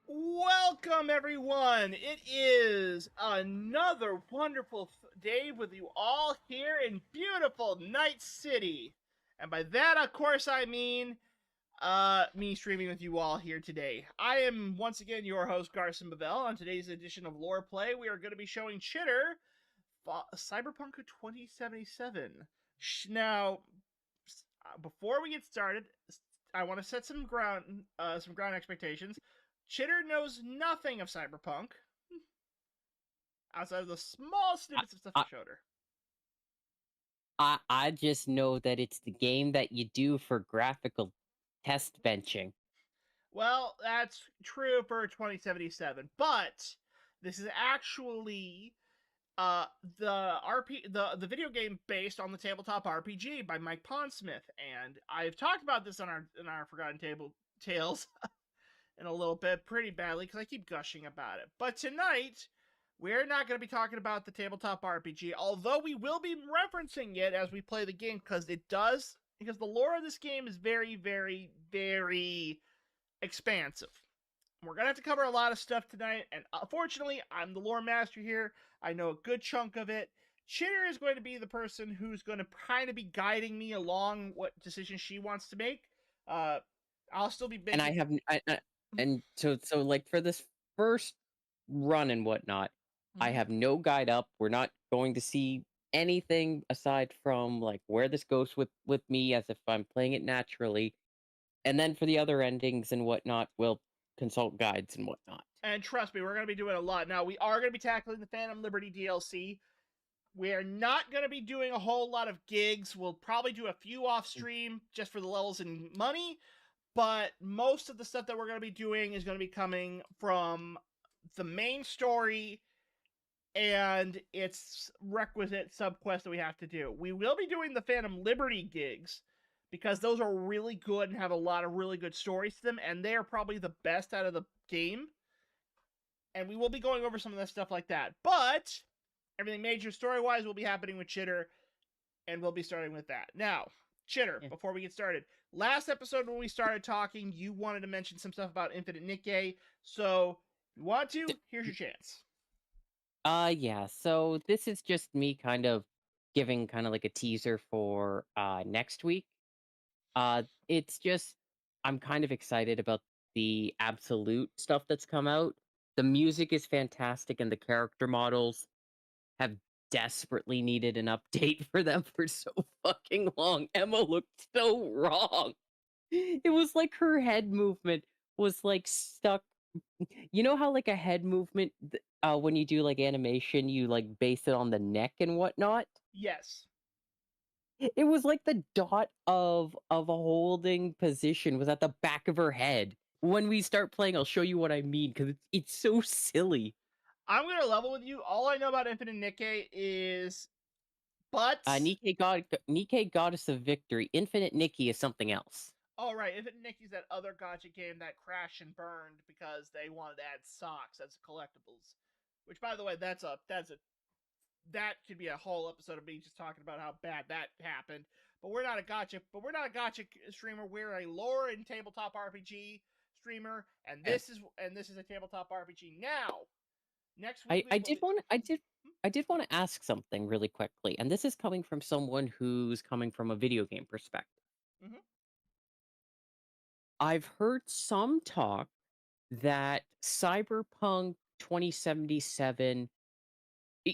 Welcome, everyone. It is another wonderful day with you all here in beautiful Night City. And by that, of course, I mean me streaming with you all here today. I am once again your host, Garson Bavel. On today's edition of Lore Play, we are going to be showing Chitter Cyberpunk 2077. Now, before we get started, I want to set some ground expectations. Chitter knows nothing of Cyberpunk outside of the small snippets of stuff I I, showed her. I just know that it's the game that you do for graphical test benching. Well, that's true for 2077, but this is actually the video game based on the tabletop RPG by Mike Pondsmith, and I've talked about this in our Forgotten Tales in a little bit pretty badly because I keep gushing about it. But tonight, we're not going to be talking about the tabletop RPG, although we will be referencing it as we play the game because the lore of this game is very, very, very expansive. We're going to have to cover a lot of stuff tonight, and unfortunately, I'm the lore master here. I know a good chunk of it. Chitter is going to be the person who's going to kind of be guiding me along what decisions she wants to make. I'll still be And so like for this first run and whatnot, I have no guide up. We're not going to see anything aside from like where this goes with me as if I'm playing it naturally. And then for the other endings and whatnot, we'll consult guides and whatnot. And trust me, we're going to be doing a lot. Now, we are going to be tackling the Phantom Liberty DLC. We're not going to be doing a whole lot of gigs. We'll probably do a few off stream just for the levels and money. But most of the stuff that we're going to be doing is going to be coming from the main story and its requisite subquest that we have to do. We will be doing the Phantom Liberty gigs because those are really good and have a lot of really good stories to them, and they are probably the best out of the game. And we will be going over some of that stuff like that. But everything major story-wise will be happening with Chitter, and we'll be starting with that. Now, Chitter, before we get started, last episode when we started talking, you wanted to mention some stuff about Infinite Nikke, so if you want to, here's your chance. Yeah, so this is just me kind of giving kind of like a teaser for next week. It's just I'm kind of excited about the absolute stuff that's come out. The music is fantastic and the character models have desperately needed an update for them for so fucking long. Emma looked so wrong. It was like her head movement was like stuck. You know how like a head movement when you do like animation, you like base it on the neck and whatnot? Yes. It was like the dot of a holding position was at the back of her head. When we start playing, I'll show you what I mean because it's so silly. I'm going to level with you. All I know about Infinite Nikke is butts. Nikke Goddess of Victory. Infinite Nikke is something else. Oh, right. Infinite Nikke's that other gacha game that crashed and burned because they wanted to add socks as collectibles. Which, by the way, that could be a whole episode of me just talking about how bad that happened. But we're not a gacha streamer. We're a lore and tabletop RPG streamer, and this is a tabletop RPG. Now, next week I did want to ask something really quickly, and this is coming from someone who's coming from a video game perspective. Mm-hmm. I've heard some talk that Cyberpunk 2077,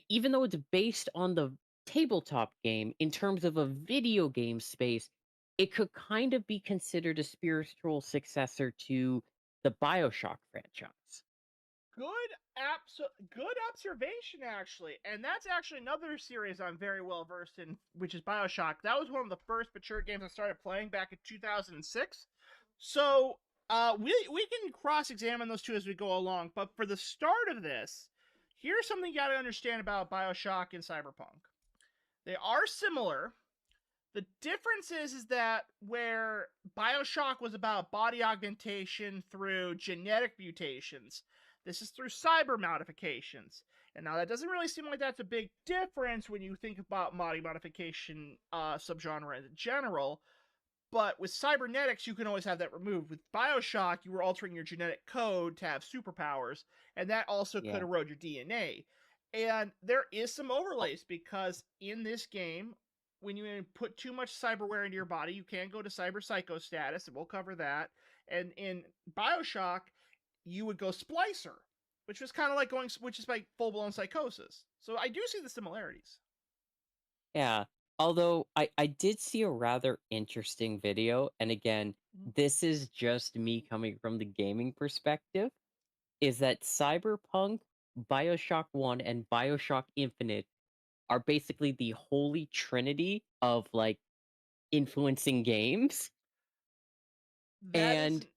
even though it's based on the tabletop game, in terms of a video game space, it could kind of be considered a spiritual successor to the BioShock franchise. Good observation, actually. And that's actually another series I'm very well versed in, which is BioShock. That was one of the first mature games I started playing back in 2006. So we can cross-examine those two as we go along. But for the start of this, here's something you got to understand about BioShock and Cyberpunk. They are similar. The difference is that where BioShock was about body augmentation through genetic mutations, this is through cyber modifications. And now that doesn't really seem like that's a big difference when you think about body modification subgenre in general. But with cybernetics, you can always have that removed. With Bioshock, you were altering your genetic code to have superpowers, and that also could Yeah. erode your DNA. And there is some Oh, overlays because in this game, when you put too much cyberware into your body, you can go to cyber psycho status, and we'll cover that. And in Bioshock, you would go splicer, which was kind of like going, which is like full blown psychosis. So I do see the similarities. yeah. Although I did see a rather interesting video, and again, Mhm. this is just me coming from the gaming perspective, is that Cyberpunk, BioShock 1, and BioShock Infinite are basically the holy trinity of like influencing games. That And isn't.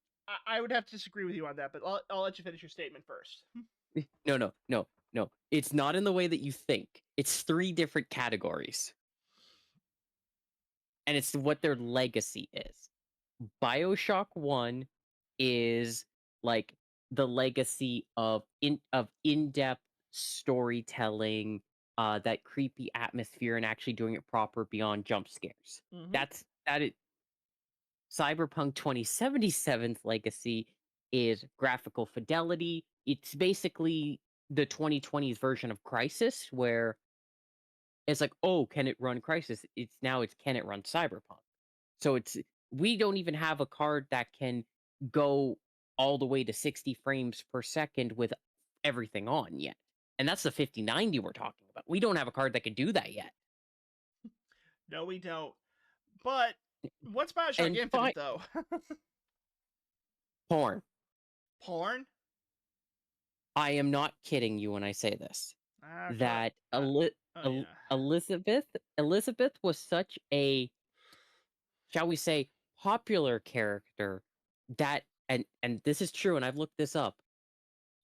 I would have to disagree with you on that, but I'll let you finish your statement first. no, no, no, no. It's not in the way that you think. It's three different categories, and it's what their legacy is. BioShock 1 is like the legacy of in-depth storytelling, that creepy atmosphere and actually doing it proper beyond jump scares. Hmm. That Cyberpunk 2077's legacy is graphical fidelity. It's basically the 2020s version of Crisis, where it's like, oh, can it run Crisis? It's can it run Cyberpunk? So we don't even have a card that can go all the way to 60 frames per second with everything on yet. And that's the 5090 we're talking about. We don't have a card that can do that yet. No, we don't. But what's Bioshock And Infinite fine, though? porn. Porn? I am not kidding you when I say this. Sure. That Oh yeah. Elizabeth was such a, shall we say, popular character that, and this is true, and I've looked this up.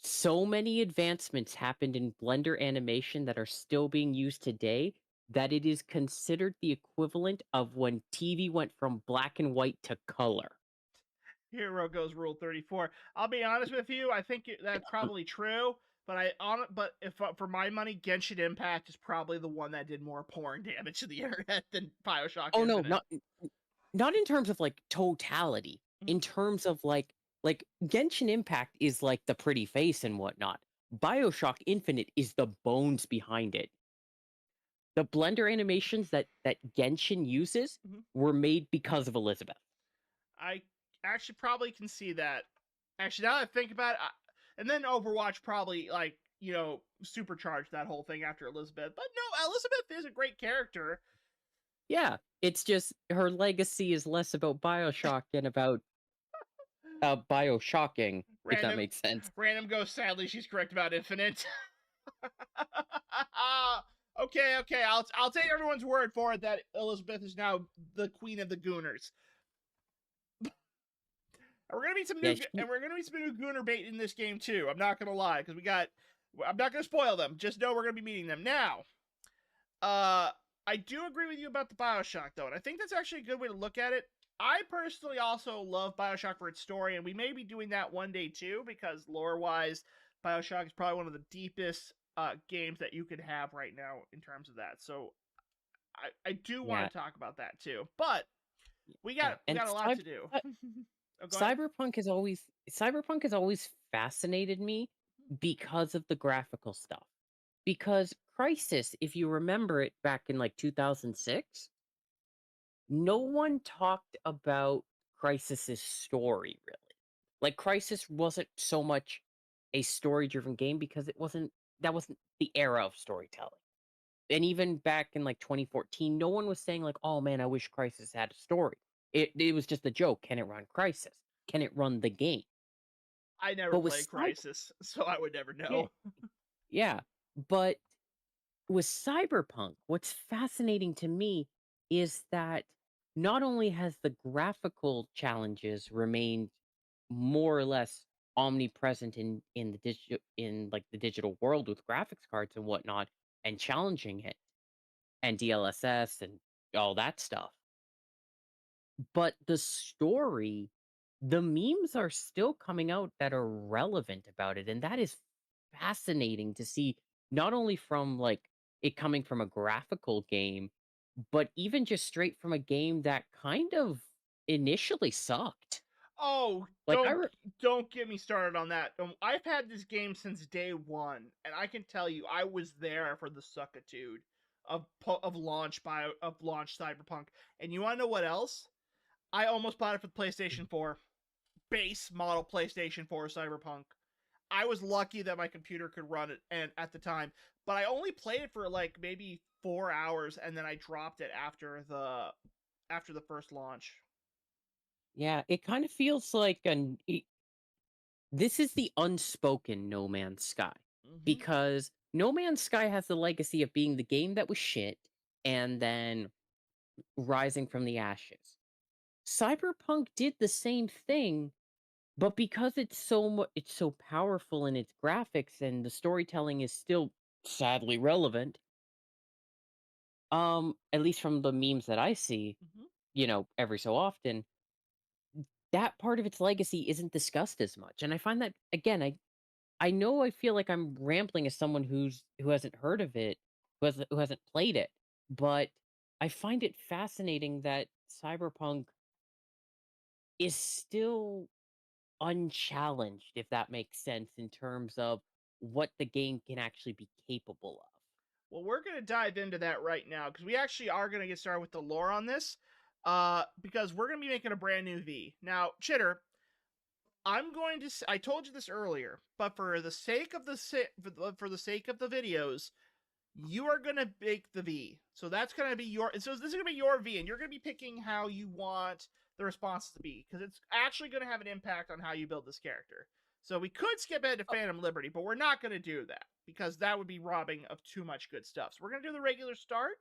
So many advancements happened in Blender animation that are still being used today that it is considered the equivalent of when TV went from black and white to color. Hero goes Rule 34. I'll be honest with you. I think that's probably true. But if for my money, Genshin Impact is probably the one that did more porn damage to the internet than Bioshock Oh no, Infinite. not in terms of like totality. Mhm. In terms of like Genshin Impact is like the pretty face and whatnot. BioShock Infinite is the bones behind it. The Blender animations that Genshin uses Mhm. were made because of Elizabeth. I actually probably can see that. Actually, now that I think about it, and then Overwatch probably supercharged that whole thing after Elizabeth. But no, Elizabeth is a great character. Yeah, it's just her legacy is less about BioShock and about BioShocking, if that Random, makes sense. random goes. Sadly, she's correct about Infinite. Okay, okay. I'll take everyone's word for it that Elizabeth is now the queen of the Gooners. And we're gonna need some Yeah, new she, and we're gonna need some new Gooner bait in this game too. I'm not gonna lie because we got. I'm not gonna spoil them. Just know we're gonna be meeting them now. Uh, I do agree with you about the Bioshock though, and I think that's actually a good way to look at it. I personally also love Bioshock for its story, and we may be doing that one day too, because lore-wise, Bioshock is probably one of the deepest games that you could have right now in terms of that. So I do yeah, want to talk about that too, but we yeah. got we got a lot to do. Oh, go ahead. Cyberpunk has always fascinated me because of the graphical stuff. Because Crisis, if you remember it back in like 2006, no one talked about Crisis's story really. Like Crisis wasn't so much a story-driven game because that wasn't the era of storytelling. And even back in like 2014, no one was saying like, "Oh man, I wish Crisis had a story." It was just a joke. Can it run Crisis? Can it run the game? I never But with played Crisis, so I would never yeah, know. yeah, but with Cyberpunk, what's fascinating to me is that not only has the graphical challenges remained more or less omnipresent in the digital world with graphics cards and whatnot, and challenging it, and DLSS and all that stuff, but the story, the memes are still coming out that are relevant about it, and that is fascinating to see, not only from, like, it coming from a graphical game, but even just straight from a game that kind of initially sucked. Oh, Like I don't get me started on that. I've had this game since day one, and I can tell you, I was there for the suckitude of launch Cyberpunk. And you want to know what else? I almost bought it for the PlayStation 4, base model PlayStation 4 Cyberpunk. I was lucky that my computer could run it, and at the time, but I only played it for like maybe 4 hours, and then I dropped it after the first launch. yeah, it kind of feels like this is the unspoken No Man's Sky, Hmm. because No Man's Sky has the legacy of being the game that was shit and then rising from the ashes. Cyberpunk did the same thing, but because it's so powerful in its graphics and the storytelling is still sadly relevant, at least from the memes that I see, Hmm. every so often, that part of its legacy isn't discussed as much. And I find that again, I know I feel like I'm rambling as someone who hasn't heard of it, who hasn't played it, but I find it fascinating that Cyberpunk is still unchallenged, if that makes sense, in terms of what the game can actually be capable of. Well, we're gonna dive into that right now because we actually are gonna get started with the lore on this, because we're gonna be making a brand new V. Now, Chitter, I told you this earlier, but for the sake of for the sake of the videos, you are gonna make the V. So that's gonna be so this is gonna be your V, and you're gonna be picking how you want the responses to be because it's actually gonna have an impact on how you build this character. So we could skip ahead to Oh, Phantom Liberty, but we're not gonna do that because that would be robbing of too much good stuff. So we're gonna do the regular start.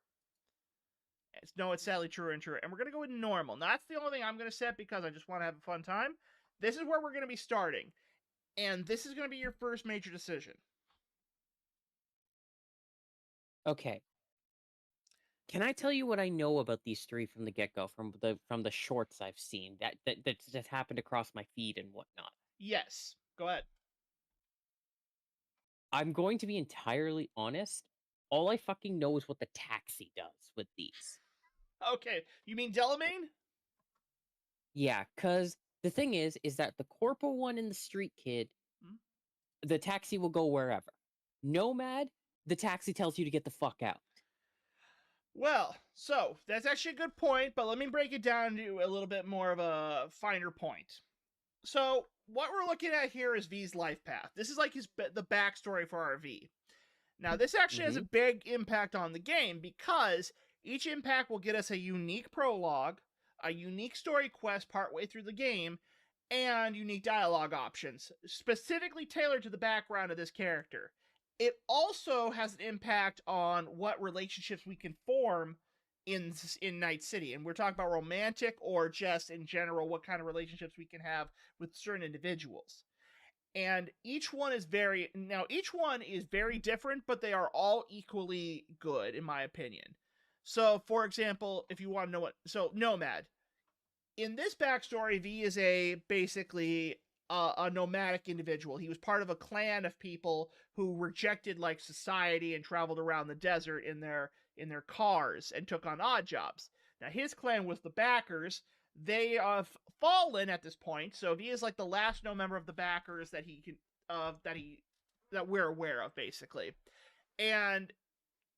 It's sadly true and true, and we're gonna go with normal. Now that's the only thing I'm gonna set because I just want to have a fun time. This is where we're gonna be starting, and this is gonna be your first major decision. okay. Can I tell you what I know about these three from the get go, from the shorts I've seen that's just happened across my feed and whatnot? Yes, go ahead. I'm going to be entirely honest. All I fucking know is what the taxi does with these. Okay, you mean Delamain? Yeah, because the thing is that the corporal one and the street kid, Hmm? the taxi will go wherever. Nomad, the taxi tells you to get the fuck out. Well, so that's actually a good point, but let me break it down to a little bit more of a finer point. So, what we're looking at here is V's life path. This is like the backstory for our V. Now, this actually has a Mm-hmm. big impact on the game because each impact will get us a unique prologue, a unique story quest partway through the game, and unique dialogue options, specifically tailored to the background of this character. It also has an impact on what relationships we can form in Night City, and we're talking about romantic or just in general what kind of relationships we can have with certain individuals. And each one is very different, but they are all equally good in my opinion. So, for example, if you want to know Nomad, in this backstory, V is a basically a nomadic individual. He was part of a clan of people who rejected like society and traveled around the desert in their cars and took on odd jobs. Now his clan was the Backers. They have fallen at this point, so V is like the last known member of the Backers that he can that we're aware of, basically. And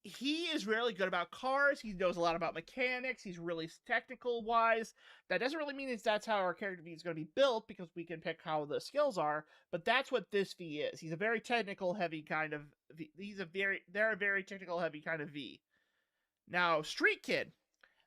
he is really good about cars. He knows a lot about mechanics. He's really technical wise. That doesn't really mean that's how our character V is going to be built because we can pick how the skills are. But that's what this V is. He's a very technical heavy kind of. They're a very technical heavy kind of V. Now, Street Kid.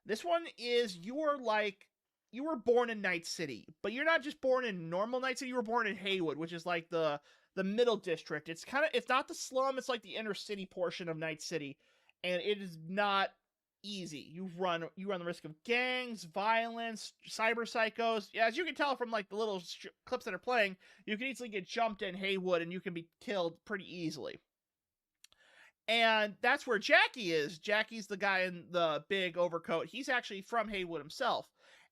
This one is you were born in Night City, but you're not just born in normal Night City. You were born in Haywood, which is like the middle district. It's not the slum. It's like the inner city portion of Night City, and it is not easy. You run the risk of gangs, violence, cyber psychos. Yeah, as you can tell from like the little clips that are playing, you can easily get jumped in Haywood, and you can be killed pretty easily. And that's where Jackie is. Jackie's the guy in the big overcoat. He's actually from Haywood himself.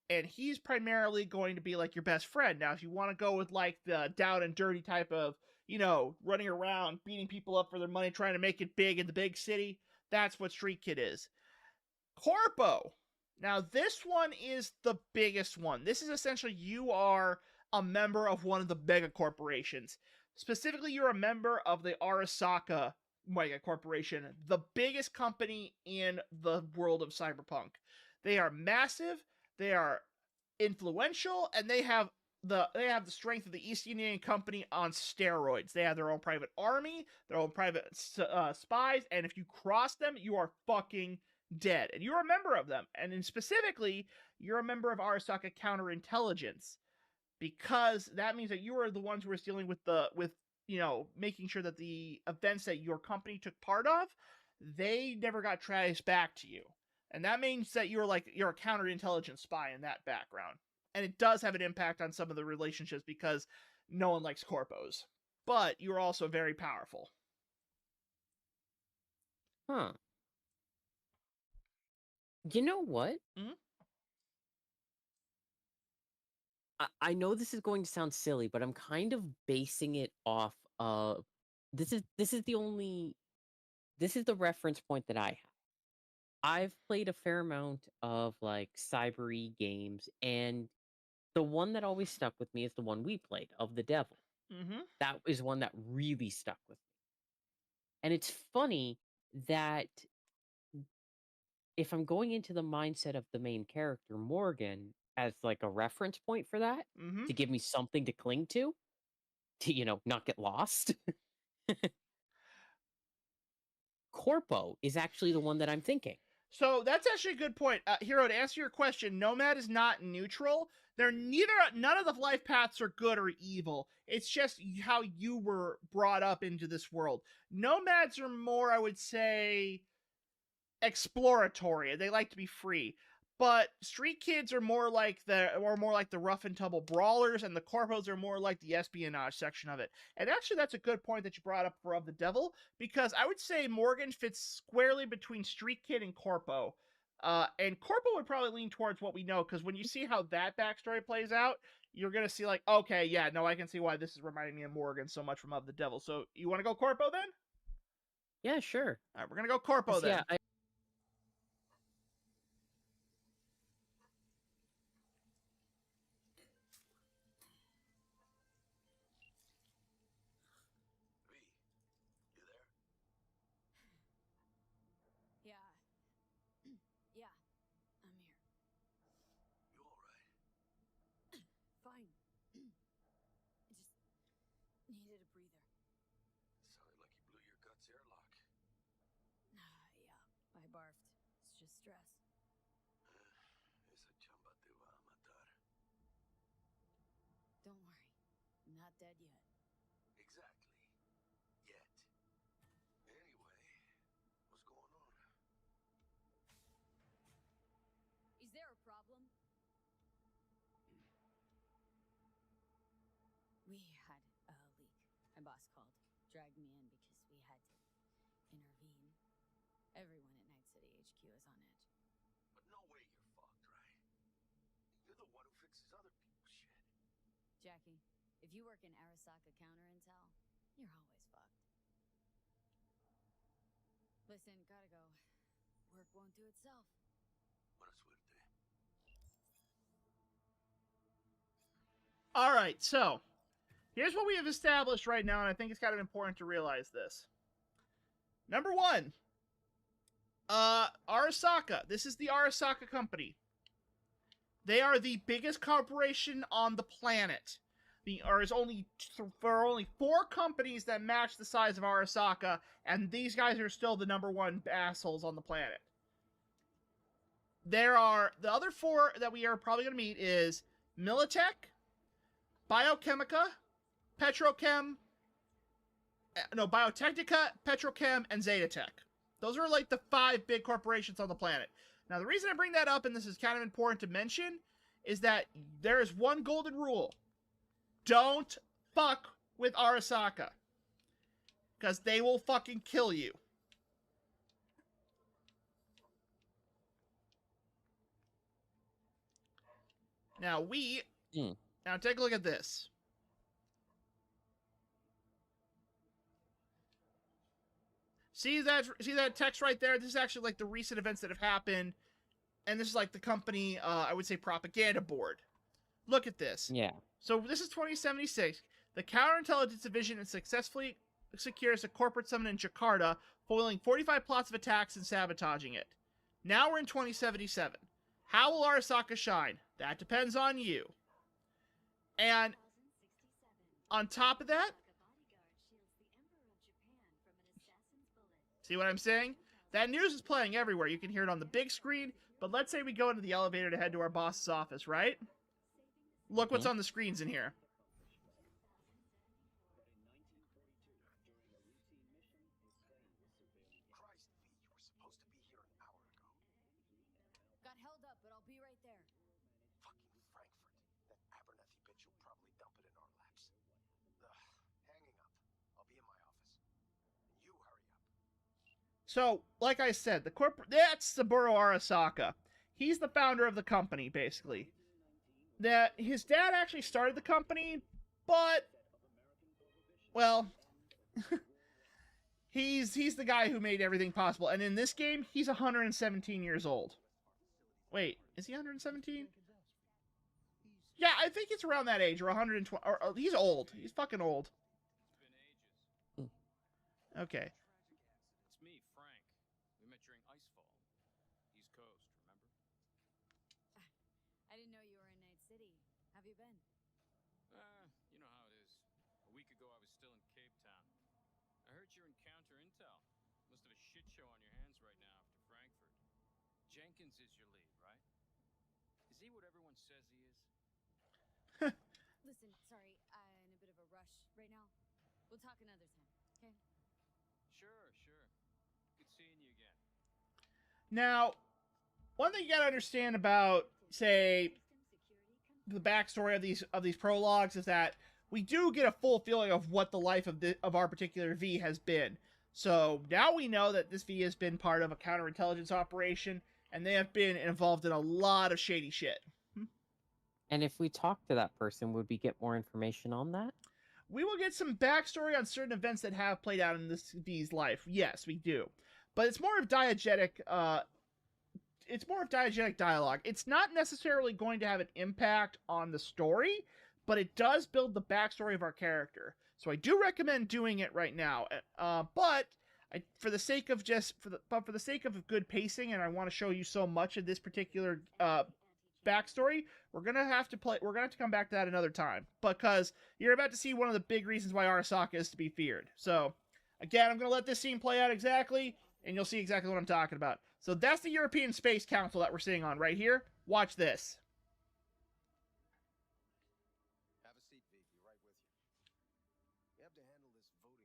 And he's primarily going to be like your best friend. Now, if you want to go with like the down and dirty type of, running around, beating people up for their money, trying to make it big in the big city, that's what Street Kid is. Corpo. Now, this one is the biggest one. This is essentially you are a member of one of the mega corporations. Specifically, you're a member of the Arasaka mega corporation, the biggest company in the world of Cyberpunk. They are massive, they are influential, and they have the strength of the East Indian Company on steroids. They have their own private army, their own private spies, and if you cross them, you are fucking dead. And you're a member of them. And specifically, you're a member of Arasaka Counterintelligence, because that means that you are the ones who are dealing with making sure that the events that your company took part of, they never got traced back to you. And that means that you're a counterintelligence spy in that background. And it does have an impact on some of the relationships because no one likes corpos. But you're also very powerful. Huh. You know what? Mhm. I know this is going to sound silly, but I'm kind of basing it off of this is the reference point that I have. I've played a fair amount of like cybery games, and the one that always stuck with me is the one we played of the devil. Mm-hmm. That is one that really stuck with me. And it's funny that if I'm going into the mindset of the main character, Morgan, as like a reference point for that, Mm-hmm. to give me something to cling to, not get lost, Corpo is actually the one that I'm thinking. So that's actually a good point. Hero, to answer your question, Nomad is not neutral. None of the life paths are good or evil. It's just how you were brought up into this world. Nomads are more, I would say, exploratory. They like to be free. But street kids are more like the rough and tumble brawlers, and the corpos are more like the espionage section of it. And actually, that's a good point that you brought up for Of the Devil, because I would say Morgan fits squarely between street kid and corpo. And corpo would probably lean towards what we know, because when you see how that backstory plays out, you're gonna see like, okay, yeah, no, I can see why this is reminding me of Morgan so much from Of the Devil. So you want to go corpo then? Yeah, sure. All right, we're gonna go corpo 'Cause, then. yeah, V, you there? Yeah. Yeah. I'm here. You alright? Fine. I just needed a breather. Sounded like you blew your guts airlock. Yeah, I barfed. It's just stress. Esa chamba te va a matar. Don't worry. I'm not dead yet. Exactly. Yet. Anyway, what's going on? Is there a problem? We had a leak. My boss called, dragged me in because we had to intervene. Everyone at Night City HQ is on edge. But no way you're fucked, right? You're the one who fixes other people's shit. Jackie, if you work in Arasaka Counterintel, you're always fucked. Listen, gotta go. Work won't do itself. Buena suerte. All right, so here's what we have established right now, and I think it's kind of important to realize this. Number one, Arasaka. This is the Arasaka company. They are the biggest corporation on the planet. There are only 4 companies that match the size of Arasaka, and these guys are still the number 1 assholes on the planet. There are the other 4 that we are probably going to meet is Militech, Biotechnica, Petrochem, and Zetatech. Those are like the 5 big corporations on the planet. Now, the reason I bring that up, and this is kind of important to mention, is that there is one golden rule. Don't fuck with Arasaka. Because they will fucking kill you. Now, Now, take a look at this. See that text right there? This is actually like the recent events that have happened and this is like the company, I would say, propaganda board. Look at this. Yeah. So this is 2076. The counterintelligence division has successfully secures a corporate summit in Jakarta, foiling 45 plots of attacks and sabotaging it. Now we're in 2077. How will Arasaka shine? That depends on you. And on top of that, see what I'm saying? That news is playing everywhere. You can hear it on the big screen, but let's say we go into the elevator to head to our boss's office, right? Look what's on the screens in here. Christ, V, you were supposed to be here an hour ago. Got held up, but I'll be right there. Fucking Frankfurt. That Abernathy bitch will probably dump it in our laps. Ugh, hanging up. I'll be in my office. And you hurry up. So, like I said, that's Saburo Arasaka. He's the founder of the company, basically. That his dad actually started the company, but well, he's the guy who made everything possible. And in this game, he's 117 years old. Wait, is he 117? Yeah, I think it's around that age, or 120. Or he's old. He's fucking old. Okay. It's me, Frank. We met during Icefall. East Coast, remember? I didn't know you were in Night City. Have you been? You know how it is. A week ago, I was still in Cape Town. I heard you're in counter intel. Must have a shit show on your hands right now after Frankfurt. Jenkins is your lead, right? Is he what everyone says he is? Listen, sorry, I'm in a bit of a rush right now. We'll talk another time, okay? Sure. Good seeing you again. Now, one thing you gotta understand about, say, the backstory of these prologues is that we do get a full feeling of what the life of our particular V has been. So now we know that this V has been part of a counterintelligence operation, and they have been involved in a lot of shady shit. And if we talk to that person, would we get more information on that? We will get some backstory on certain events that have played out in this V's life. Yes, we do. But it's more of diegetic, dialogue. It's not necessarily going to have an impact on the story, but it does build the backstory of our character. So I do recommend doing it right now. For the sake of good pacing, and I want to show you so much of this particular backstory, we're gonna have to come back to that another time, because you're about to see one of the big reasons why Arasaka is to be feared. So again, I'm gonna let this scene play out exactly, and you'll see exactly what I'm talking about. So that's the European Space Council that we're seeing on right here. Watch this. Have a seat, V. Be right with you. We have to handle this voting issue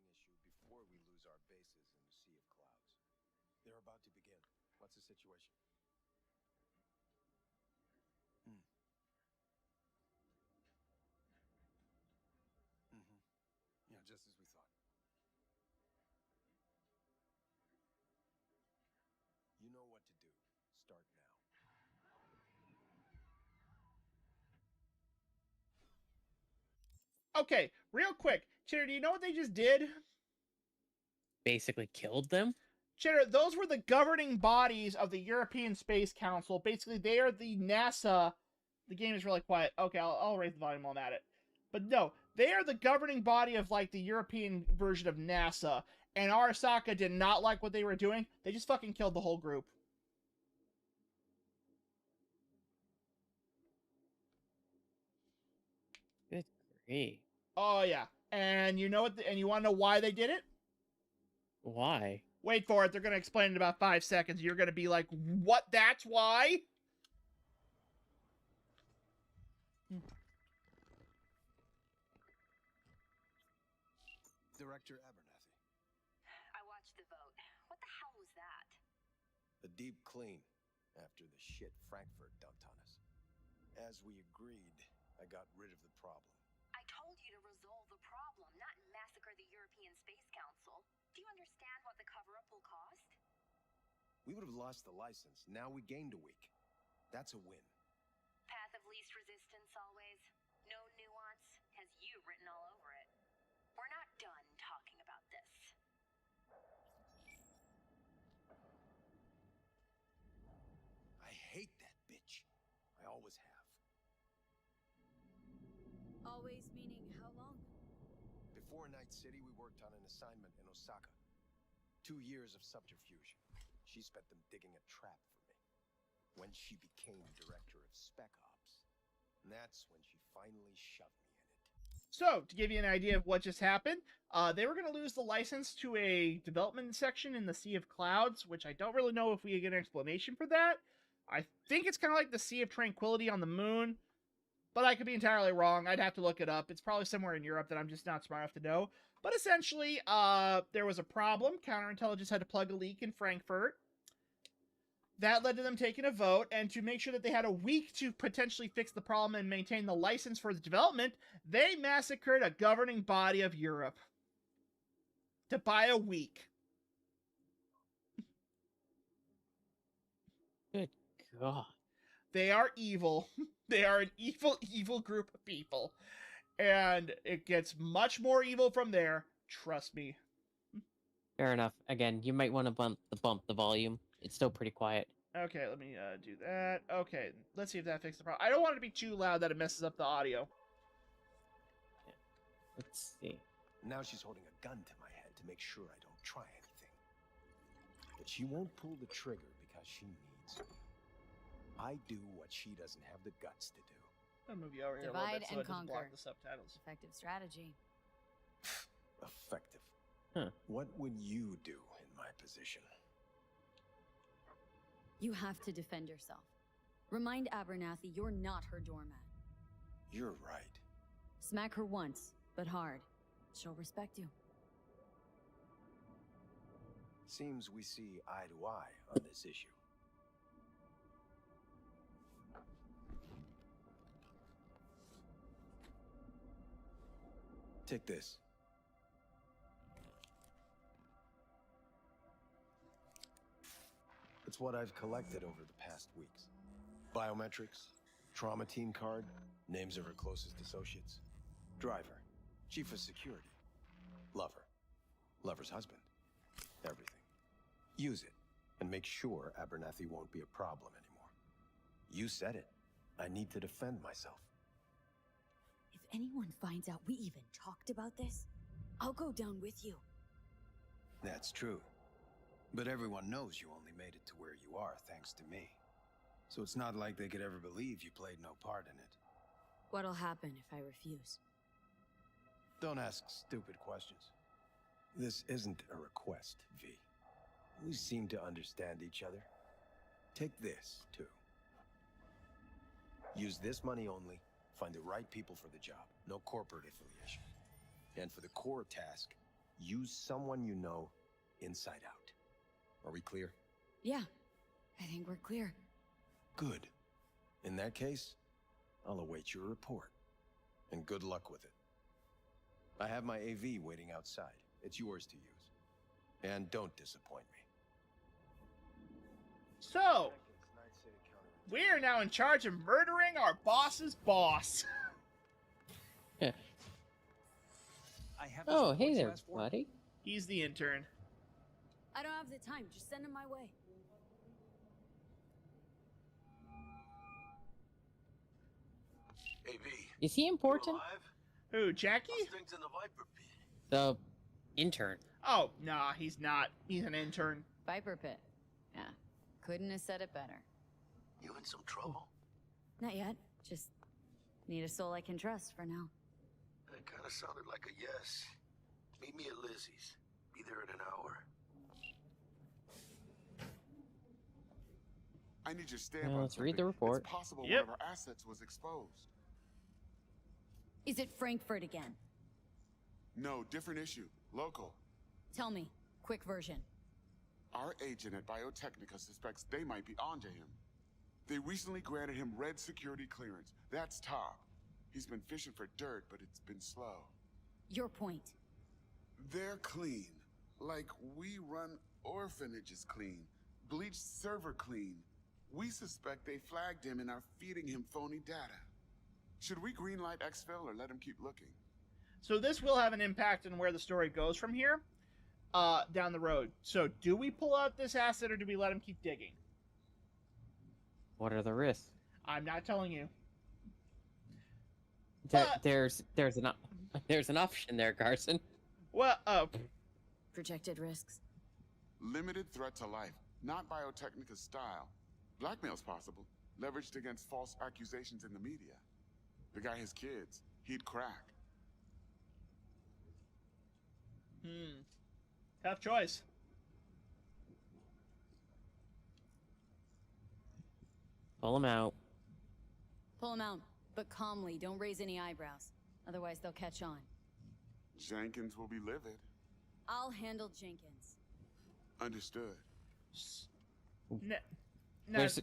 before we lose our bases in the Sea of Clouds. They're about to begin. What's the situation? Yeah, just as we thought. You know what to do. Start now. Okay, real quick, Chitter, do you know what they just did? Basically killed them? Chitter, those were the governing bodies of the European Space Council. Basically, they are the NASA. The game is really quiet. Okay, I'll raise the volume while I'm at it. But no, they are the governing body of, like, the European version of NASA. And Arasaka did not like what they were doing. They just fucking killed the whole group. Good grief. Oh, yeah. And you know what? And you want to know why they did it? Why? Wait for it. They're going to explain in about 5 seconds. You're going to be like, what? That's why? Director Abernathy. I watched the vote. What the hell was that? A deep clean after the shit Frankfurt dumped on us. As we agreed, I got rid of the problem. I told you to resolve the problem, not massacre the European Space Council. Do you understand what the cover-up will cost? We would have lost the license. Now we gained a week. That's a win. Path of least resistance always. No nuance. Has you written all over it. We're not done talking about this. I hate Before Night City, we worked on an assignment in Osaka. 2 years of subterfuge. She spent them digging a trap for me. When she became director of Spec Ops, that's when she finally shoved me in it. So, to give you an idea of what just happened, they were going to lose the license to a development section in the Sea of Clouds, which I don't really know if we get an explanation for that. I think it's kind of like the Sea of Tranquility on the moon, but I could be entirely wrong. I'd have to look it up. It's probably somewhere in Europe that I'm just not smart enough to know. But essentially, there was a problem. Counterintelligence had to plug a leak in Frankfurt. That led to them taking a vote, and to make sure that they had a week to potentially fix the problem and maintain the license for the development, they massacred a governing body of Europe to buy a week. Good God. They are evil. They are an evil, evil group of people. And it gets much more evil from there. Trust me. Fair enough. Again, you might want to bump the volume. It's still pretty quiet. Okay, let me do that. Okay, let's see if that fixes the problem. I don't want it to be too loud that it messes up the audio. Let's see. Now she's holding a gun to my head to make sure I don't try anything. But she won't pull the trigger because she needs me. I do what she doesn't have the guts to do. I'll move you over here a Divide little bit so and it doesn't block conquer. the subtitles. Effective strategy. Effective. Huh. What would you do in my position? You have to defend yourself. Remind Abernathy you're not her doormat. You're right. Smack her once, but hard. She'll respect you. Seems we see eye to eye on this issue. Take this. It's what I've collected over the past weeks. Biometrics, trauma team card, names of her closest associates. Driver, chief of security, lover, lover's husband, everything. Use it, and make sure Abernathy won't be a problem anymore. You said it. I need to defend myself. If anyone finds out we even talked about this, I'll go down with you. That's true. But everyone knows you only made it to where you are thanks to me. So it's not like they could ever believe you played no part in it. What'll happen if I refuse? Don't ask stupid questions. This isn't a request, V. We seem to understand each other. Take this, too. Use this money only, find the right people for the job, no corporate affiliation. And for the core task, use someone you know inside out. Are we clear? Yeah, I think we're clear. Good. In that case, I'll await your report. And good luck with it. I have my AV waiting outside. It's yours to use. And don't disappoint me. So, we are now in charge of murdering our boss's boss. I have Oh, hey there, buddy. He's the intern. I don't have the time. Just send him my way. Hey, V. Is he important? Who, Jackie? How's things in the Viper Pit? The intern. Oh, nah, he's not. He's an intern. Viper Pit. Yeah, couldn't have said it better. You in some trouble? Not yet. Just need a soul I can trust for now. That kind of sounded like a yes. Meet me at Lizzie's. Be there in an hour. I need your stamp Well, on let's read something. the report. It's possible Yep. one of our assets was exposed. Is it Frankfurt again? No, different issue. Local. Tell me. Quick version. Our agent at Biotechnica suspects they might be onto him. They recently granted him red security clearance. That's top. He's been fishing for dirt, but it's been slow. Your point. They're clean. Like we run orphanages clean. Bleached server clean. We suspect they flagged him and are feeding him phony data. Should we greenlight exfil or let him keep looking? So this will have an impact on where the story goes from here, down the road. So do we pull out this asset or do we let him keep digging? What are the risks? I'm not telling you. But- there's an option there, Carson. Well, Projected risks. Limited threat to life, not Biotechnica's style. Blackmail's possible, leveraged against false accusations in the media. The guy has kids. He'd crack. Tough choice. Pull him out. Pull him out, but calmly. Don't raise any eyebrows. Otherwise, they'll catch on. Jenkins will be livid. I'll handle Jenkins. Understood. No,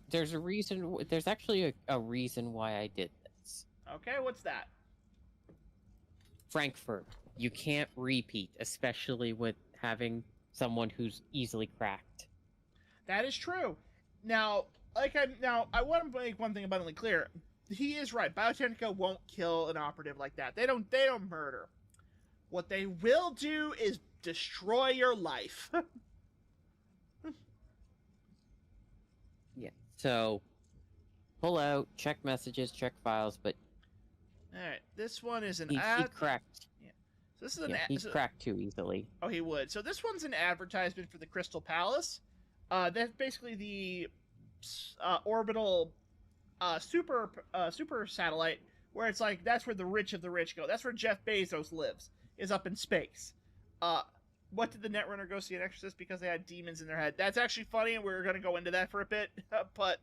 There's a reason. There's actually a reason why I did this. okay, what's that? Frankfurt. You can't repeat, especially with having someone who's easily cracked. That is true. Now, I want to make one thing abundantly clear. He is right. Biotechnica won't kill an operative like that. They don't murder. What they will do is destroy your life. Yeah. So, pull out, check messages, check files, but All right, this one is an he ad. cracked. So this is an Yeah, ad. he'd crack too easily. Oh, he would. So this one's an advertisement for the Crystal Palace. That's basically the orbital super satellite, where it's like that's where the rich of the rich go. That's where Jeff Bezos lives, is up in space. What did the Netrunner go see an exorcist because they had demons in their head? That's actually funny, and we're going to go into that for a bit. But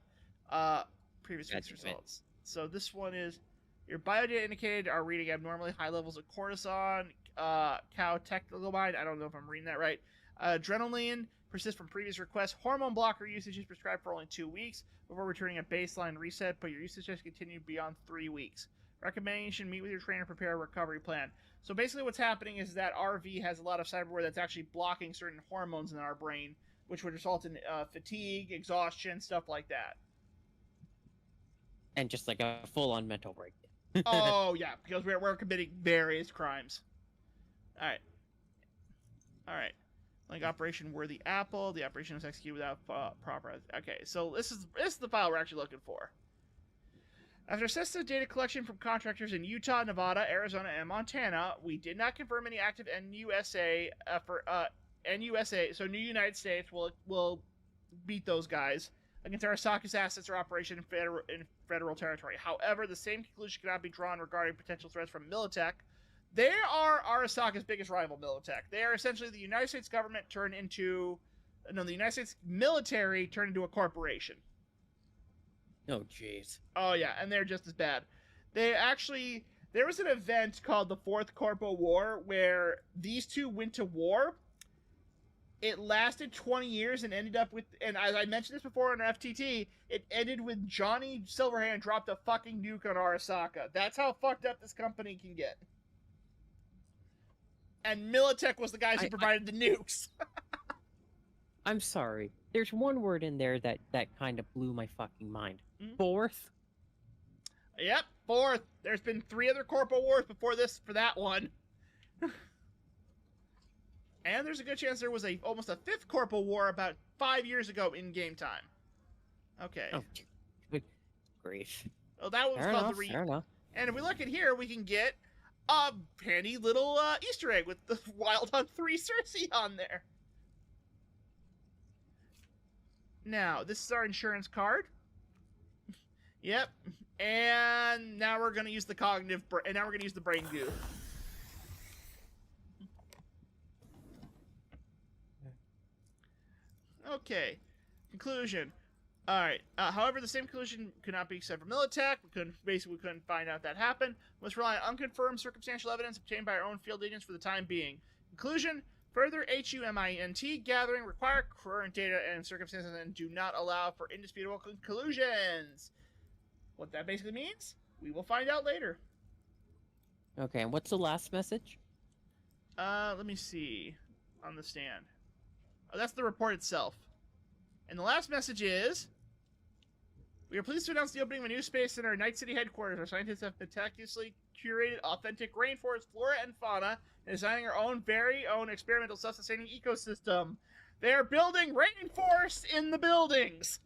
previous week's results. So this one is your biodata indicated are reading abnormally high levels of cortisol, catecholamine. I don't know if I'm reading that right. Adrenaline persists from previous requests. Hormone blocker usage is prescribed for only 2 weeks before returning a baseline reset, but your usage has continued beyond 3 weeks. Recommendation: meet with your trainer, prepare a recovery plan. So basically what's happening is that RV has a lot of cyberware that's actually blocking certain hormones in our brain, which would result in fatigue, exhaustion, stuff like that. And just like a full-on mental break. Oh, yeah, because we're committing various crimes. Alright. Like Operation Worthy Apple. The operation was executed without proper... Okay, so this is the file we're actually looking for. After extensive data collection from contractors in Utah, Nevada, Arizona, and Montana, we did not confirm any active NUSA effort. NUSA, so New United States will beat those guys against Arasaka's assets or operation in federal territory. However, the same conclusion cannot be drawn regarding potential threats from Militech. They are Arasaka's biggest rival, Militech. They are essentially the United States government the United States military turned into a corporation. Oh, jeez. Oh, yeah, and they're just as bad. There was an event called the Fourth Corpo War where these two went to war. It lasted 20 years and ended up with, and as I mentioned this before on FTT, it ended with Johnny Silverhand dropped a fucking nuke on Arasaka. That's how fucked up this company can get. And Militech was the guys who provided the nukes. I'm sorry. There's one word in there that kind of blew my fucking mind. Mm-hmm. Fourth? Yep, fourth. There's been 3 other Corpo Wars before this for that one. And there's a good chance there was almost a 5th Corpo War about 5 years ago in game time. Okay. Oh, good grief. Well, that was called the Fair enough. And if we look at here, we can get a handy little Easter egg with the Wild Hunt 3 Cersei on there. Now, this is our insurance card. Yep. And now we're going to use the and now we're going to use the brain goo. Okay. Conclusion. Alright. However, the same conclusion could not be accepted from Militech. We couldn't find out that happened. Must rely on unconfirmed circumstantial evidence obtained by our own field agents for the time being. Conclusion. Further HUMINT gathering require current data and circumstances and do not allow for indisputable conclusions. What that basically means, we will find out later. Okay, and what's the last message? Let me see. On the stand. Oh, that's the report itself. And the last message is... We are pleased to announce the opening of a new space in our Night City headquarters. Our scientists have meticulously curated authentic rainforest flora and fauna and designing our very own experimental self-sustaining ecosystem. They are building rainforests in the buildings!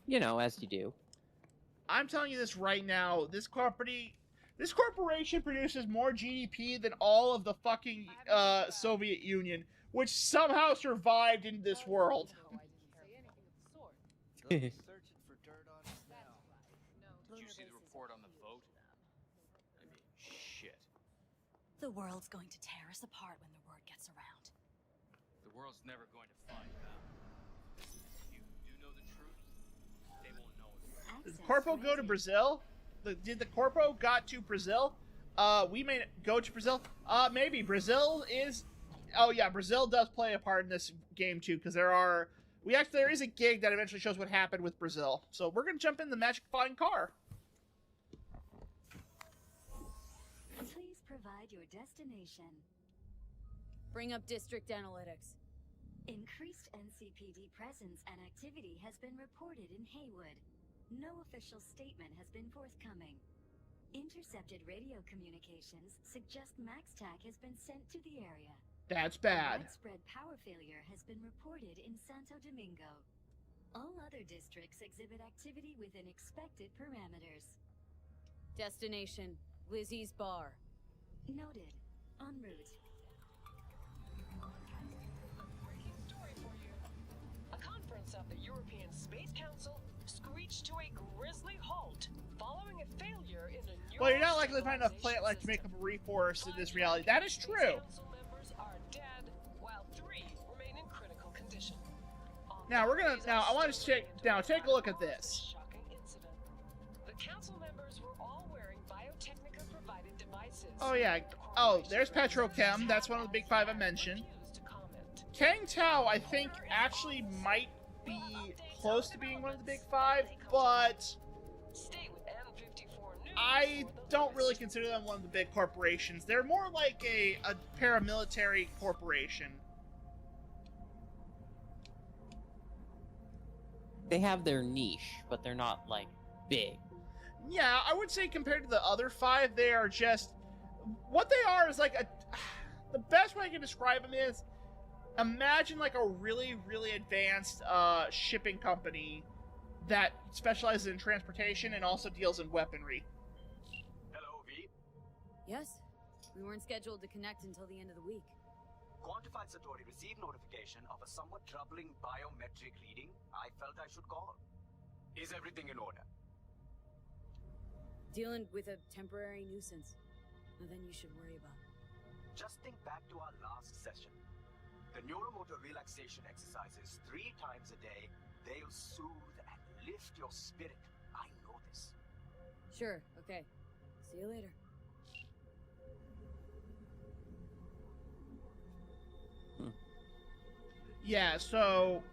You know, as you do. I'm telling you this right now. This corporation produces more GDP than all of the fucking Soviet Union, which somehow survived in this world. Searching for dirt on us now. Did you see the report on the vote? I mean, shit. The world's going to tear us apart when the word gets around. The world's never going to find out. If you do know the truth, they won't know it. Did Corpo go to Brazil? Did the Corpo got to Brazil? We may go to Brazil. Maybe Brazil is. Oh yeah, Brazil does play a part in this game too, because there is a gig that eventually shows what happened with Brazil. So we're gonna jump in the magic flying car. Please provide your destination. Bring up district analytics. Increased NCPD presence and activity has been reported in Haywood. No official statement has been forthcoming. Intercepted radio communications suggest MaxTac has been sent to the area. That's bad. Widespread power failure has been reported in Santo Domingo. All other districts exhibit activity within expected parameters. Destination, Lizzie's Bar. Noted. En route. Breaking story for you. A conference of the European Space Council screeched to a grisly halt following a failure in a Well, you're not likely to find enough plant life to make up a reforest in this reality. That is true. Council members are dead, while 3 remain in critical condition. Now I want to take a look at this. Shocking incident. The council members were all wearing Biotechnica provided devices. Oh yeah. Oh, there's Petrochem. That's one of the big 5 I mentioned. Kang Tao, I think, actually might be close to being one of the big 5, but I don't really consider them one of the big corporations. They're more like a paramilitary corporation. They have their niche, but they're not, like, big. Yeah, I would say compared to the other 5, they are just... What they are is like the best way I can describe them is, imagine like a really, really advanced shipping company that specializes in transportation and also deals in weaponry. Hello, V. Yes? We weren't scheduled to connect until the end of the week. Quantified Satori received notification of a somewhat troubling biometric reading. I felt I should call. Is everything in order? Dealing with a temporary nuisance. Nothing you should worry about. Just think back to our last session. The neuromotor relaxation exercises 3 times a day. They'll soothe and lift your spirit. I know this. Sure, okay. See you later. Yeah, so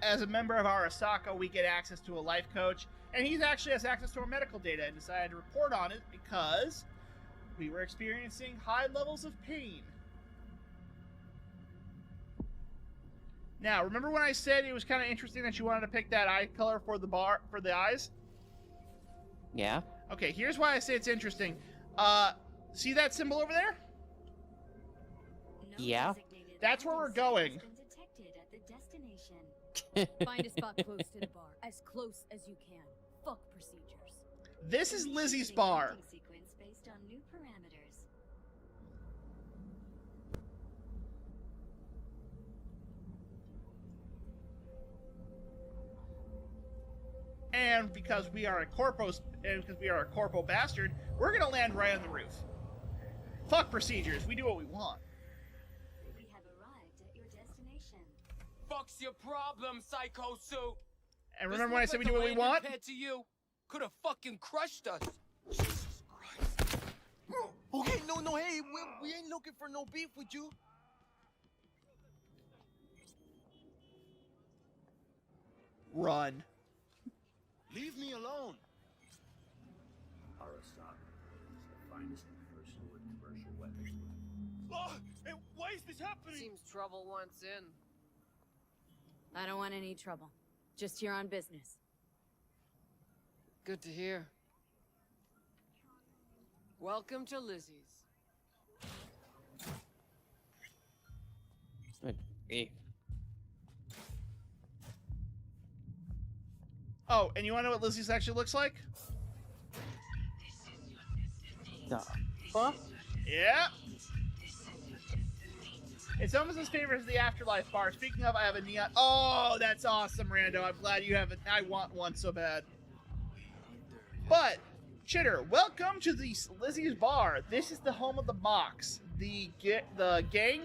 as a member of Arasaka, we get access to a life coach, and he actually has access to our medical data and decided to report on it because we were experiencing high levels of pain. Now, remember when I said it was kind of interesting that you wanted to pick that eye color for the eyes? Yeah? Okay, here's why I say it's interesting. See that symbol over there? Yeah. That's where we're going. Find a spot close to the bar. As close as you can. Fuck procedures. This is Lizzie's bar. Sequence based on new parameters. And because we are a corpo bastard, we're gonna land right on the roof. Fuck procedures. We do what we want. We have arrived at your destination. Fuck's your problem, Psycho Suit? And remember when I said we do what we want? Compared to you, could have fucking crushed us. Jesus Christ. Okay, no, hey, we ain't looking for no beef with you. Run. Leave me alone. Arasaka is the finest in personal and commercial weapons. Oh, and why is this happening? Seems trouble wants in. I don't want any trouble. Just here on business. Good to hear. Welcome to Lizzie's. Good grief. Oh, and you want to know what Lizzie's actually looks like? The fuck? Yeah. It's almost as famous as the Afterlife bar. Speaking of, I have a neon. Oh, that's awesome, Rando. I'm glad you have it. I want one so bad. But, Chitter, welcome to the Lizzie's Bar. This is the home of the Mox, the gang,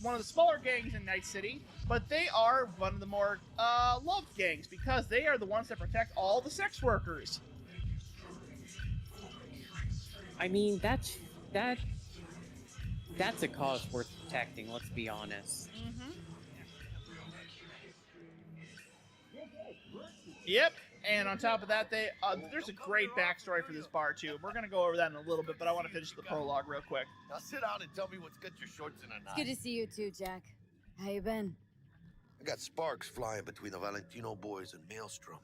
one of the smaller gangs in Night City, but they are one of the more loved gangs because they are the ones that protect all the sex workers. I mean, that's a cause worth protecting, let's be honest. Mm-hmm. Yep, and on top of that, there's a great backstory for this bar, too. We're going to go over that in a little bit, but I want to finish the prologue real quick. Now sit down and tell me what's got your shorts in a knot. It's good to see you too, Jack. How you been? I got sparks flying between the Valentino boys and Maelstrom.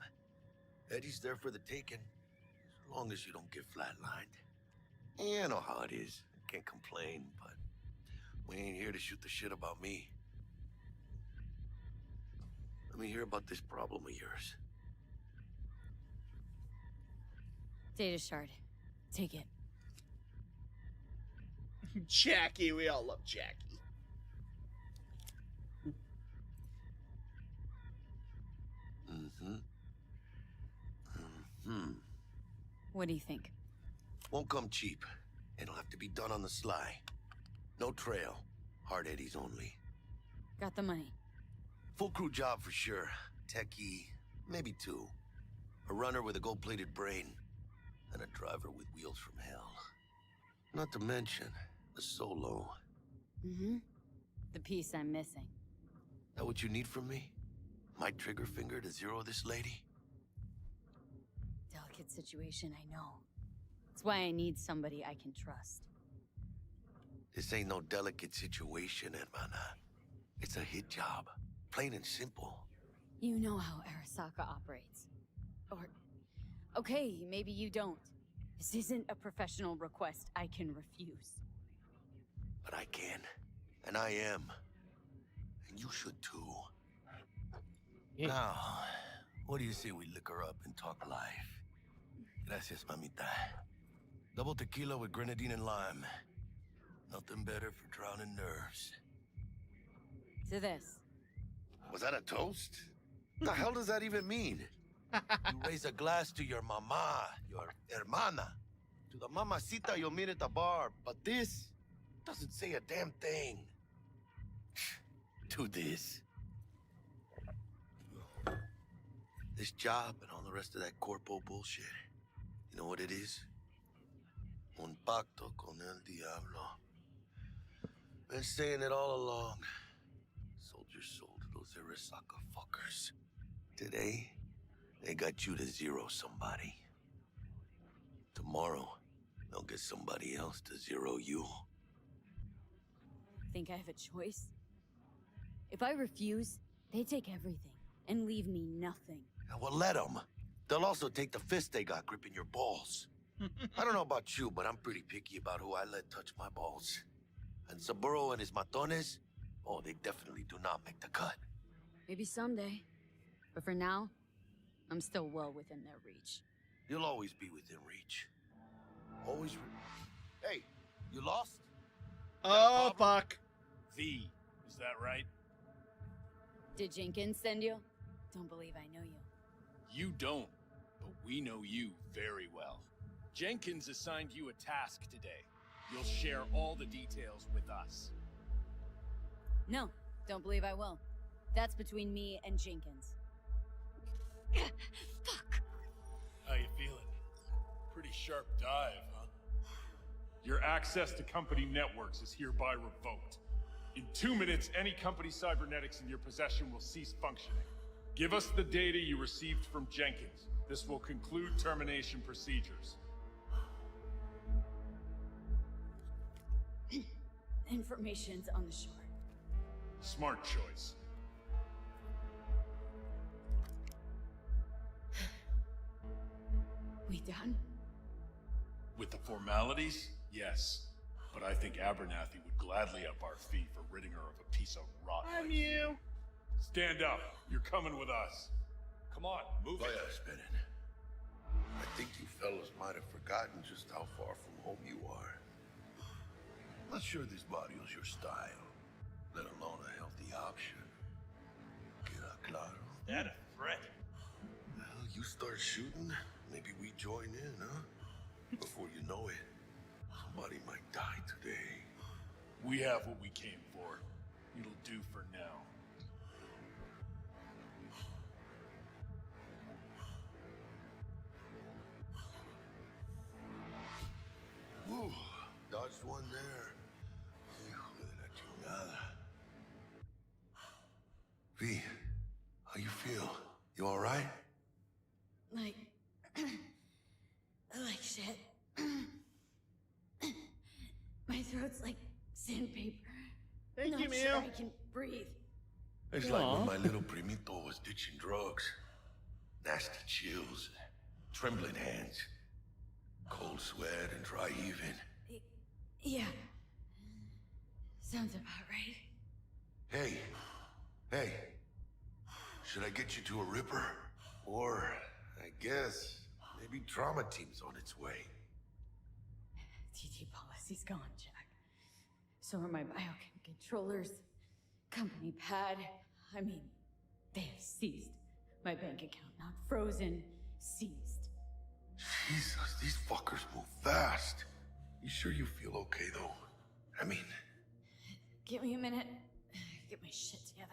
Eddie's there for the taking, as long as you don't get flatlined. You know how it is. I can't complain, but we ain't here to shoot the shit about me. Let me hear about this problem of yours. Data shard. Take it. Jackie, we all love Jackie. What do you think? Won't come cheap. It'll have to be done on the sly. No trail. Hard Eddies only. Got the money. Full crew job for sure. Techie, maybe two. A runner with a gold-plated brain. And a driver with wheels from hell. Not to mention, the solo. Mm-hmm. The piece I'm missing. That what you need from me? My trigger finger to zero this lady? Delicate situation, I know. That's why I need somebody I can trust. This ain't no delicate situation, hermana. It's a hit job. Plain and simple. You know how Arasaka operates. Or... okay, maybe you don't. This isn't a professional request I can refuse. But I can. And I am. And you should too. Yeah. Now, what do you say we liquor up and talk life? Gracias, mamita. Double tequila with grenadine and lime. Nothing better for drowning nerves. To this. Was that a toast? What the hell does that even mean? You raise a glass to your mama, your hermana. To the mamacita you'll meet at the bar. But this doesn't say a damn thing. To this. This job and all the rest of that corpo bullshit. You know what it is? Un pacto con el diablo. Been saying it all along. Sold your soul to those Arasaka fuckers. Today, they got you to zero somebody. Tomorrow, they'll get somebody else to zero you. Think I have a choice? If I refuse, they take everything and leave me nothing. Yeah, well, let them. They'll also take the fist they got gripping your balls. I don't know about you, but I'm pretty picky about who I let touch my balls. And Saburo and his matones, oh, they definitely do not make the cut. Maybe someday. But for now, I'm still well within their reach. You'll always be within reach. Always. Hey, you lost? Oh, fuck. V, is that right? Did Jenkins send you? Don't believe I know you. You don't, but we know you very well. Jenkins assigned you a task today. You'll share all the details with us. No, don't believe I will. That's between me and Jenkins. Fuck. How you feeling? Pretty sharp dive, huh? Your access to company networks is hereby revoked. In 2 minutes, any company cybernetics in your possession will cease functioning. Give us the data you received from Jenkins. This will conclude termination procedures. Information's on the shore. Smart choice. We done? With the formalities, yes. But I think Abernathy would gladly up our fee for ridding her of a piece of rot. I'm you. Stand up. You're coming with us. Come on, move Oh it. yeah, spinning. I think you fellas might have forgotten just how far from home you are. Not sure this barrio's your style, let alone a healthy option. Queda claro. That a threat? Well, you start shooting, maybe we join in, huh? Before you know it, somebody might die today. We have what we came for. It'll do for now. Whew, dodged one there. Hijo de la chingada. V, how you feel? You all right? Like shit. My throat's like sandpaper. Thank Not you, sure Mew. I can breathe. It's like when my little primito was ditching drugs. Nasty chills, trembling hands, cold sweat and dry heaving. Yeah. Sounds about right. Hey, should I get you to a Ripper? Or, I guess, maybe trauma team's on its way. TT policy's gone, Jack. So are my biochem controllers, company pad. I mean, they have seized my bank account, not frozen, seized. Jesus, these fuckers move fast. You sure you feel okay, though? I mean... Give me a minute. Get my shit together.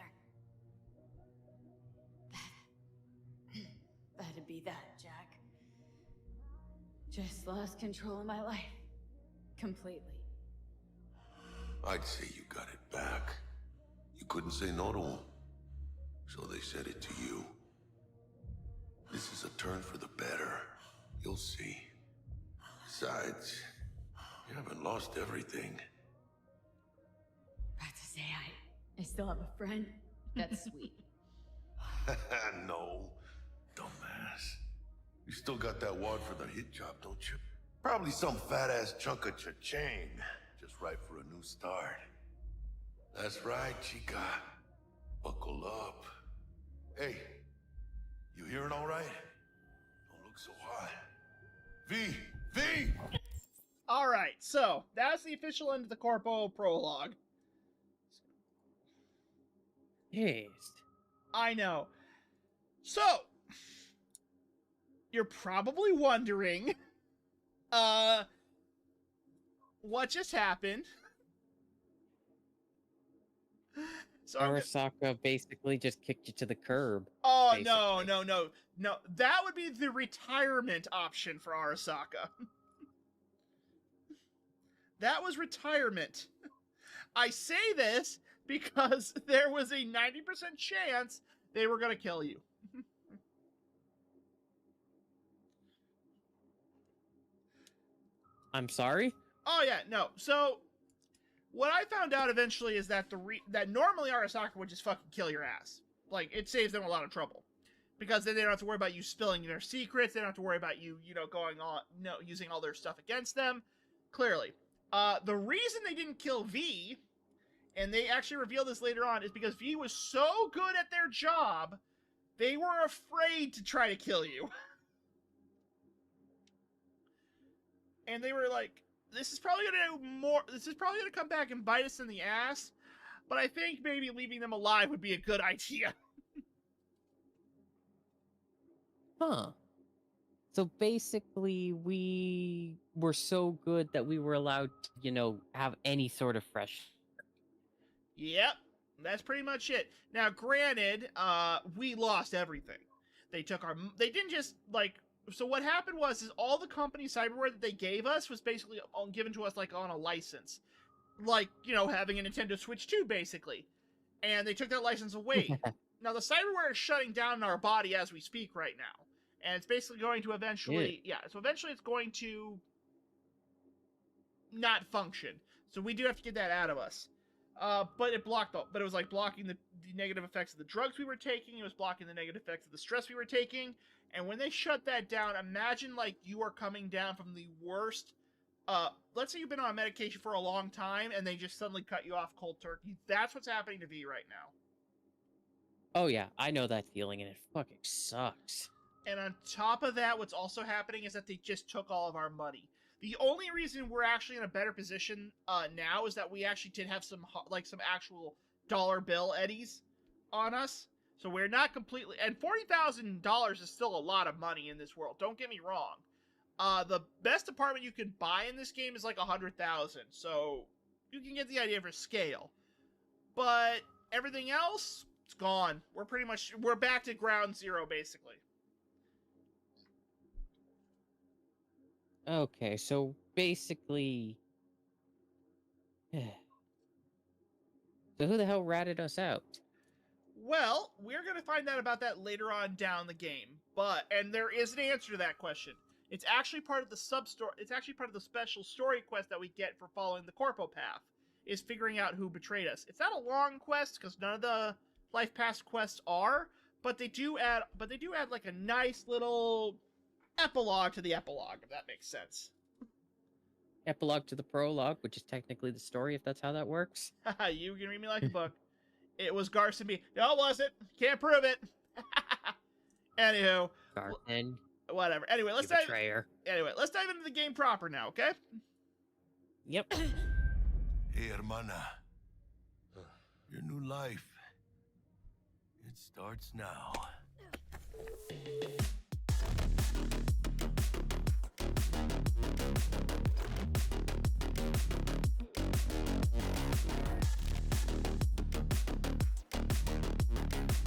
That'd be that, Jack. Just lost control of my life. Completely. I'd say you got it back. You couldn't say no to them. So they said it to you. This is a turn for the better. You'll see. Besides, you haven't lost everything. About to say I still have a friend. That's sweet. No, dumbass. You still got that wad for the hit job, don't you? Probably some fat-ass chunk of cha-ching. Just right for a new start. That's right, chica. Buckle up. Hey, you hearing all right? Don't look so hot. V! All right, so that's the official end of the Corpo prologue. Yes. I know. So, you're probably wondering, what just happened? So Arasaka basically just kicked you to the curb. Oh, basically. no. That would be the retirement option for Arasaka. That was retirement. I say this because there was a 90% chance they were going to kill you. I'm sorry? Oh, yeah, no. So, what I found out eventually is that that normally Arasaka would just fucking kill your ass. Like, it saves them a lot of trouble. Because then they don't have to worry about you spilling their secrets. They don't have to worry about you, going on, using all their stuff against them. Clearly. The reason they didn't kill V, and they actually reveal this later on, is because V was so good at their job, they were afraid to try to kill you. And they were like, this is probably gonna come back and bite us in the ass, but I think maybe leaving them alive would be a good idea. Huh. So basically, we were so good that we were allowed to, have any sort of fresh. Yep, that's pretty much it. Now, granted, we lost everything. They didn't just, so what happened was all the company cyberware that they gave us was basically given to us, on a license. Having a Nintendo Switch 2, basically. And they took that license away. Now, the cyberware is shutting down in our body as we speak right now. And it's basically going to eventually, so eventually it's going to not function. So we do have to get that out of us. But it was blocking the negative effects of the drugs we were taking. It was blocking the negative effects of the stress we were taking. And when they shut that down, imagine you are coming down from the worst. Let's say you've been on medication for a long time and they just suddenly cut you off cold turkey. That's what's happening to V right now. Oh yeah, I know that feeling, and it fucking sucks. And on top of that, what's also happening is that they just took all of our money. The only reason we're actually in a better position now is that we actually did have some actual dollar bill eddies on us. So we're not completely, and $40,000 is still a lot of money in this world. Don't get me wrong. The best apartment you can buy in this game is like 100,000. So you can get the idea for scale. But everything else, it's gone. We're back to ground zero basically. Okay, so basically... So who the hell ratted us out? Well, we're going to find out about that later on down the game. And there is an answer to that question. It's actually part of the sub-story. It's actually part of the special story quest that we get for following the Corpo path, is figuring out who betrayed us. It's not a long quest because none of the Life Pass quests are, but they do add like a nice little epilogue to the epilogue, if that makes sense. Epilogue to the prologue, which is technically the story, if that's how that works. You can read me like a book. It was Garson B. No, it wasn't. Can't prove it. Anywho. Garson. Whatever. Anyway, let's dive into the game proper now, okay? Yep. Hey, hermana. Your new life. It starts now.